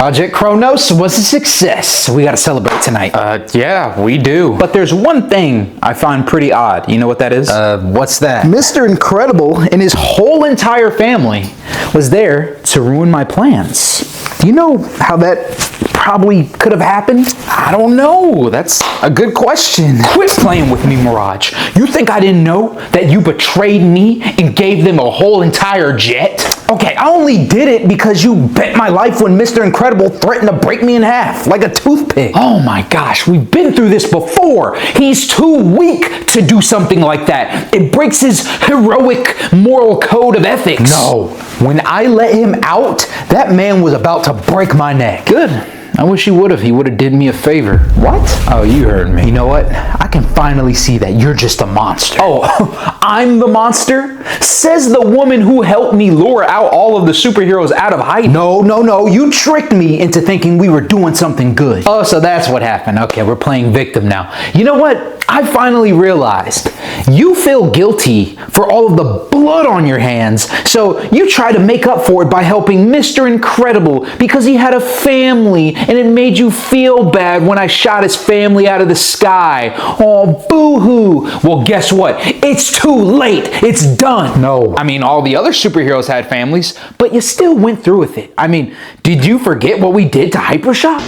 Project KRONOS was a success. We gotta celebrate tonight. Yeah, we do. But there's one thing I find pretty odd. You know what that is? What's that? Mr. Incredible and his whole entire family was there to ruin my plans. Do you know how that probably could have happened? I don't know. That's a good question. Quit playing with me, Mirage. You think I didn't know that you betrayed me and gave them a whole entire jet? Okay, I only did it because you bet my life when Mr. Incredible threatened to break me in half like a toothpick. Oh my gosh, we've been through this before. He's too weak to do something like that. It breaks his heroic moral code of ethics. No, when I let him out, that man was about to break my neck. Good. I wish he would have. He would have did me a favor. What? Oh, you heard me. You know what? I can finally see that you're just a monster. Oh, I'm the monster? Says the woman who helped me lure out all of the superheroes out of hiding. No. You tricked me into thinking we were doing something good. Oh, so that's what happened. Okay, we're playing victim now. You know what? I finally realized you feel guilty for all of the blood on your hands, so you try to make up for it by helping Mr. Incredible because he had a family and it made you feel bad when I shot his family out of the sky. Oh, boo-hoo. Well, guess what? It's too late. It's done. No. I mean, all the other superheroes had families, but you still went through with it. I mean, did you forget what we did to Hypershock?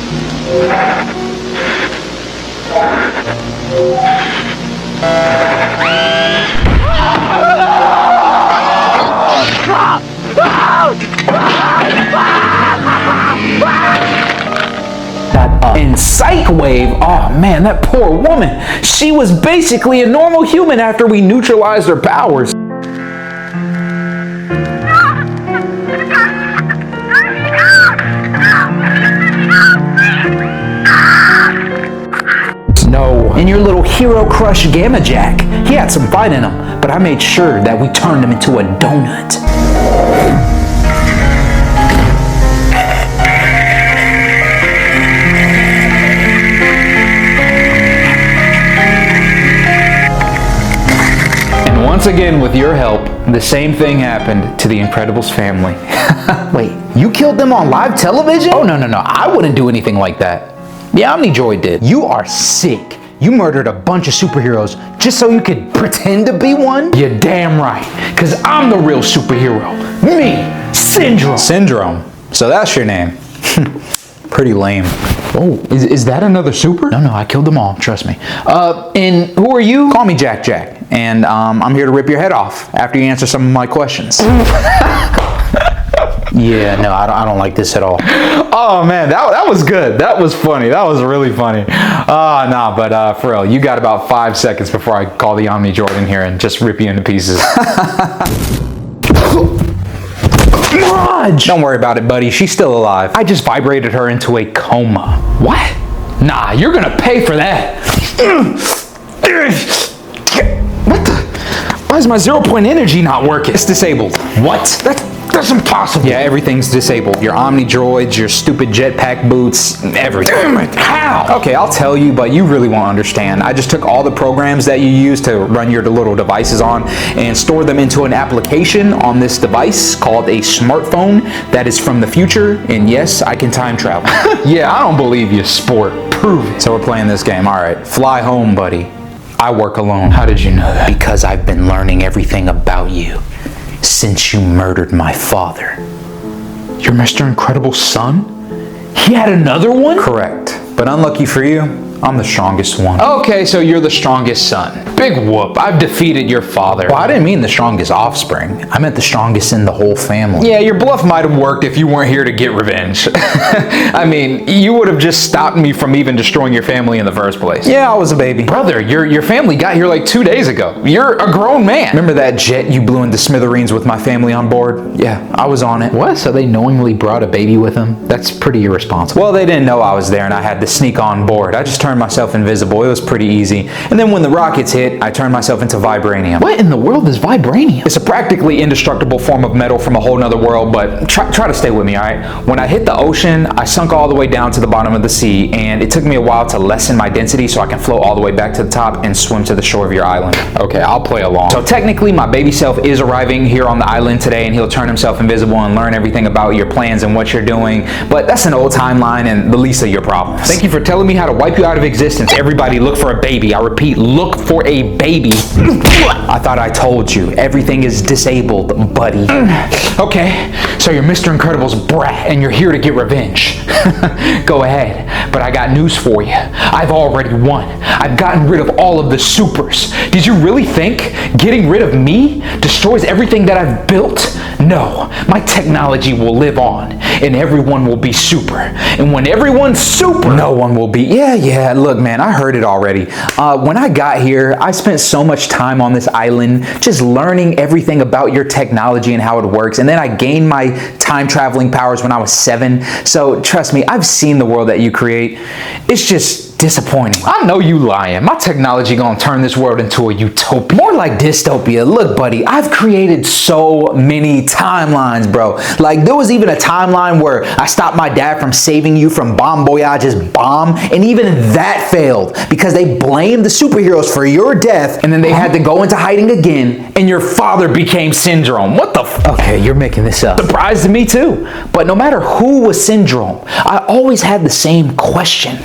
And Psych Wave, oh man, that poor woman. She was basically a normal human after we neutralized her powers. No. And your little hero crush Gamma Jack, he had some fight in him, but I made sure that we turned him into a donut. Once again, with your help, the same thing happened to the Incredibles family. Wait, you killed them on live television? Oh, no. I wouldn't do anything like that. Yeah, OmniJoy did. You are sick. You murdered a bunch of superheroes just so you could pretend to be one? You're damn right, because I'm the real superhero. Me, Syndrome. Syndrome? So that's your name. Pretty lame. Oh, is that another super? No, I killed them all, trust me. And who are you? Call me Jack, and I'm here to rip your head off after you answer some of my questions. Yeah, no, I don't like this at all. Oh man, that was good. That was funny. That was really funny. But for real, you got about 5 seconds before I call the OmniJoy in here and just rip you into pieces. Mirage! Don't worry about it, buddy. She's still alive. I just vibrated her into a coma. What? Nah, you're gonna pay for that. What the? Why is my 0-point energy not working? It's disabled. What? That's impossible. Yeah, everything's disabled. Your OmniDroids, your stupid jetpack boots, everything. Damn it, how? Okay, I'll tell you, but you really won't understand. I just took all the programs that you use to run your little devices on and stored them into an application on this device called a smartphone that is from the future, and yes, I can time travel. Yeah, I don't believe you, sport. Prove it. So we're playing this game. All right, fly home, buddy. I work alone. How did you know that? Because I've been learning everything about you since you murdered my father. You're Mr. Incredible's son? He had another one? Correct. But unlucky for you, I'm the strongest one. Okay, so you're the strongest son. Big whoop, I've defeated your father. Well, I didn't mean the strongest offspring. I meant the strongest in the whole family. Yeah, your bluff might have worked if you weren't here to get revenge. I mean, you would have just stopped me from even destroying your family in the first place. Yeah, I was a baby. Brother, your family got here like 2 days ago. You're a grown man. Remember that jet you blew into smithereens with my family on board? Yeah, I was on it. What? So they knowingly brought a baby with them? That's pretty irresponsible. Well, they didn't know I was there and I had to sneak on board. I just turned myself invisible. It was pretty easy. And then when the rockets hit, I turned myself into vibranium. What in the world is vibranium? It's a practically indestructible form of metal from a whole nother world, but try to stay with me, all right? When I hit the ocean, I sunk all the way down to the bottom of the sea, and it took me a while to lessen my density so I can float all the way back to the top and swim to the shore of your island. Okay, I'll play along. So technically, my baby self is arriving here on the island today, and he'll turn himself invisible and learn everything about your plans and what you're doing, but that's an old timeline and the least of your problems. Thank you for telling me how to wipe you out of existence. Everybody, look for a baby. I repeat, look for a baby. I thought I told you. Everything is disabled, buddy. Okay, so you're Mr. Incredible's brat and you're here to get revenge. Go ahead, but I got news for you. I've already won. I've gotten rid of all of the supers. Did you really think getting rid of me destroys everything that I've built? No, my technology will live on and everyone will be super. And when everyone's super, no one will be. Yeah, look, man, I heard it already. When I got here, I spent so much time on this island just learning everything about your technology and how it works. And then I gained my time traveling powers when I was 7. So trust me, I've seen the world that you create. It's just disappointing. I know you lying. My technology gonna turn this world into a utopia. More like dystopia. Look, buddy, I've created so many timelines, bro. Like, there was even a timeline where I stopped my dad from saving you from Bon Voyage's bomb, and even that failed because they blamed the superheroes for your death, and then they had to go into hiding again, and your father became Syndrome. What the f— Okay, you're making this up. Surprise to me too. But no matter who was Syndrome, I always had the same question.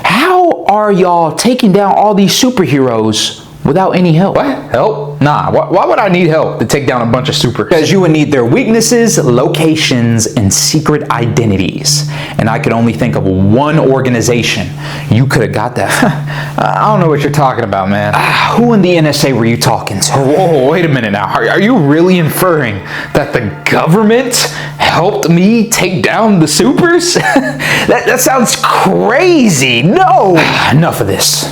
How are y'all taking down all these superheroes without any help? What? Help? Nah, why would I need help to take down a bunch of supers? Because you would need their weaknesses, locations, and secret identities. And I could only think of one organization. You could have got that. I don't know what you're talking about, man. Who in the NSA were you talking to? Whoa, wait a minute now. Are you really inferring that the government helped me take down the supers? That sounds crazy. No! Enough of this.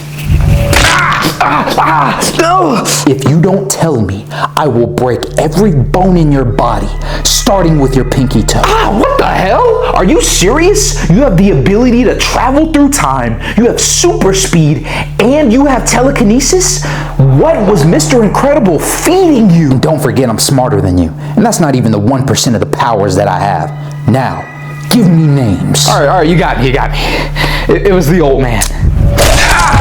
If you don't tell me, I will break every bone in your body, starting with your pinky toe. What the hell? Are you serious? You have the ability to travel through time, you have super speed, and you have telekinesis? What was Mr. Incredible feeding you? And don't forget, I'm smarter than you, and that's not even the 1% of the powers that I have. Now, give me names. All right, you got me. It was the old man.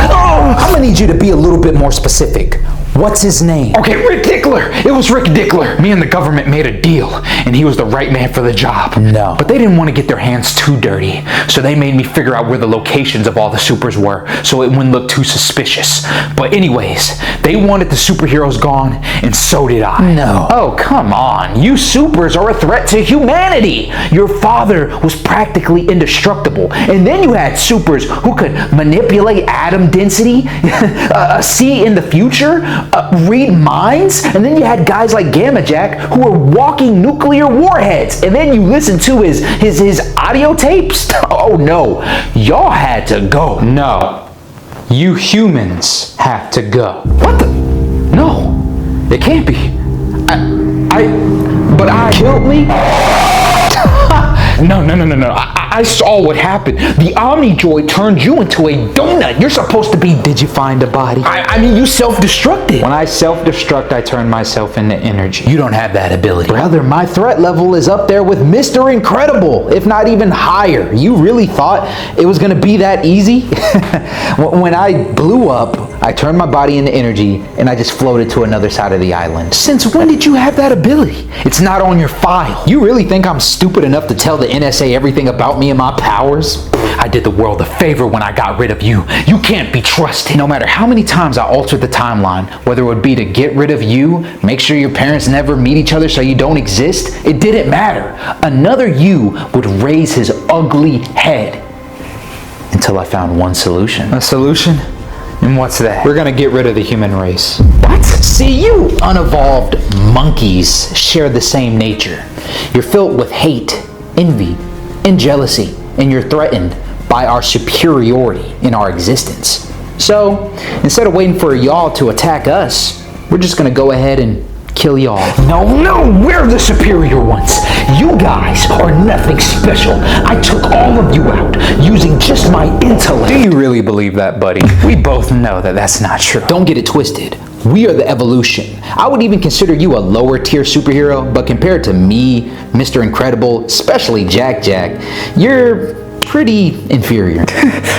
I'm gonna need you to be a little bit more specific. What's his name? Okay, Rick Dickler. It was Rick Dickler. Me and the government made a deal, and he was the right man for the job. No. But they didn't want to get their hands too dirty, so they made me figure out where the locations of all the supers were, so it wouldn't look too suspicious. But anyways, they wanted the superheroes gone, and so did I. No. Oh, come on. You supers are a threat to humanity. Your father was practically indestructible, and then you had supers who could manipulate atom density, see in the future, read minds, and then you had guys like Gamma Jack who were walking nuclear warheads, and then you listen to his audio tapes. Oh no, y'all had to go. No, you humans have to go. What the? No, it can't be. But I killed me? No. I saw what happened. The Omni-Droid turned you into a donut. You're supposed to be... Did you find a body? I mean, you self-destructed. When I self-destruct, I turn myself into energy. You don't have that ability. Brother, my threat level is up there with Mr. Incredible, if not even higher. You really thought it was gonna be that easy? When I blew up, I turned my body into energy, and I just floated to another side of the island. Since when did you have that ability? It's not on your file. You really think I'm stupid enough to tell the NSA everything about me and my powers? I did the world a favor when I got rid of you. You can't be trusted. No matter how many times I altered the timeline, whether it would be to get rid of you, make sure your parents never meet each other so you don't exist, it didn't matter. Another you would raise his ugly head until I found one solution. A solution? And what's that? We're gonna get rid of the human race. What? See, you unevolved monkeys share the same nature. You're filled with hate, envy, and jealousy, and you're threatened by our superiority in our existence. So, instead of waiting for y'all to attack us, we're just gonna go ahead and kill y'all. No, we're the superior ones. You guys are nothing special. I took all of you out using just used my intellect. Do you really believe that, buddy? We both know that that's not true. Don't get it twisted. We are the evolution. I would even consider you a lower tier superhero, but compared to me, Mr. Incredible, especially Jack, you're pretty inferior.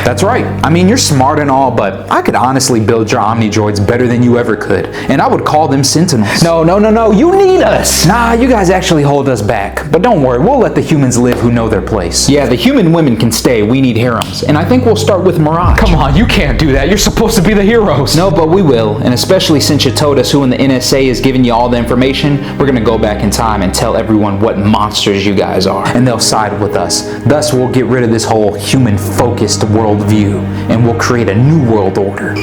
That's right. I mean, you're smart and all, but I could honestly build your Omnidroids better than you ever could, and I would call them Sentinels. No, you need us. Nah, you guys actually hold us back. But don't worry, we'll let the humans live who know their place. Yeah, the human women can stay. We need harems. And I think we'll start with Mirage. Come on, you can't do that. You're supposed to be the heroes. No, but we will. And especially since you told us who in the NSA is giving you all the information, we're gonna go back in time and tell everyone what monsters you guys are. And they'll side with us. Thus, we'll get rid of this whole human-focused worldview, and we'll create a new world order.